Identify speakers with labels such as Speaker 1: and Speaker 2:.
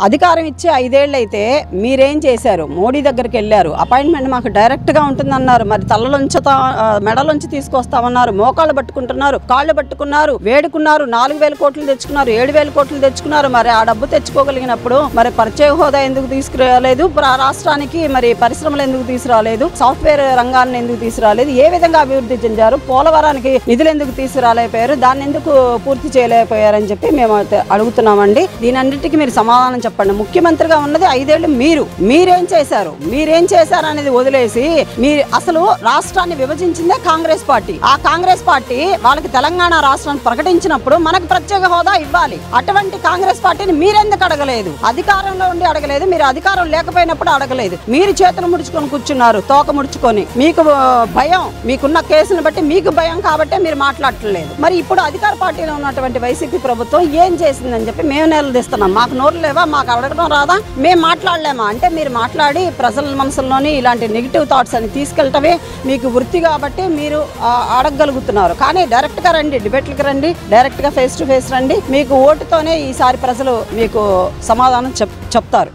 Speaker 1: అధికారం ఇచ్చి 5 ఏళ్ళు అయితే మీరేం చేశారు? మోడీ దగ్గరికి వెళ్ళారు, అపాయింట్మెంట్ మాకు డైరెక్ట్గా ఉంటుందన్నారు. మరి తలలోంచి మెడలోంచి తీసుకొస్తామన్నారు. మోకాళ్ళు పట్టుకుంటున్నారు, కాళ్ళు పట్టుకున్నారు, వేడుకున్నారు. 4,000 కోట్లు తెచ్చుకున్నారు, 7,000 కోట్లు తెచ్చుకున్నారు. మరి ఆ డబ్బు తెచ్చుకోగలిగినప్పుడు మరి పరిచయ హోదా ఎందుకు తీసుకురాలేదు? రాష్ట్రానికి మరి పరిశ్రమలు ఎందుకు తీసుకురాలేదు? సాఫ్ట్వేర్ రంగాన్ని ఎందుకు తీసుకురాలేదు? ఏ విధంగా అభివృద్ధి చెందారు? పోలవరానికి నిధులు ఎందుకు తీసుకురాలేకపోయారు? దాన్ని ఎందుకు పూర్తి చేయలేకపోయారని చెప్పి మేము అడుగుతున్నామండి. దీనన్నిటికీ మీరు సమాధానం చెప్పండి. ముఖ్యమంత్రిగా ఉన్నది 5 ఏళ్ళు మీరేం చేశారు? మీరేం చేశారు అనేది వదిలేసి మీరు అసలు రాష్ట్రాన్ని విభజించిందే కాంగ్రెస్ పార్టీ. ఆ కాంగ్రెస్ పార్టీ వాళ్ళకి తెలంగాణ రాష్ట్రాన్ని ప్రకటించినప్పుడు మనకు ప్రత్యేక హోదా ఇవ్వాలి. అటువంటి కాంగ్రెస్ పార్టీని మీరెందుకు అడగలేదు? అధికారంలో ఉండి అడగలేదు, మీరు అధికారం లేకపోయినప్పుడు అడగలేదు. మీరు చేతులు ముడుచుకొని కూర్చున్నారు, తోక ముడుచుకొని. మీకు భయం, మీకున్న కేసును బట్టి మీకు భయం కాబట్టే మీరు మాట్లాడట్లేదు. మరి ఇప్పుడు అధికార పార్టీలో ఉన్నటువంటి వైసీపీ ప్రభుత్వం ఏం చేసిందని చెప్పి మేము నిలదీస్తున్నాం. మాకు నోరు లేవా? మాకు అడగడం రాదా? మేము మాట్లాడలేమా? అంటే మీరు మాట్లాడి ప్రజల మనసుల్లోని ఇలాంటి నెగిటివ్ థాట్స్ అని తీసుకెళ్ళటమే మీకు వృత్తి కాబట్టి మీరు అడగగలుగుతున్నారు. కానీ డైరెక్ట్గా రండి, డిబేట్లకు రండి, డైరెక్ట్గా ఫేస్ టు ఫేస్ రండి. మీకు ఓటుతోనే ఈసారి ప్రజలు మీకు సమాధానం చెప్తారు.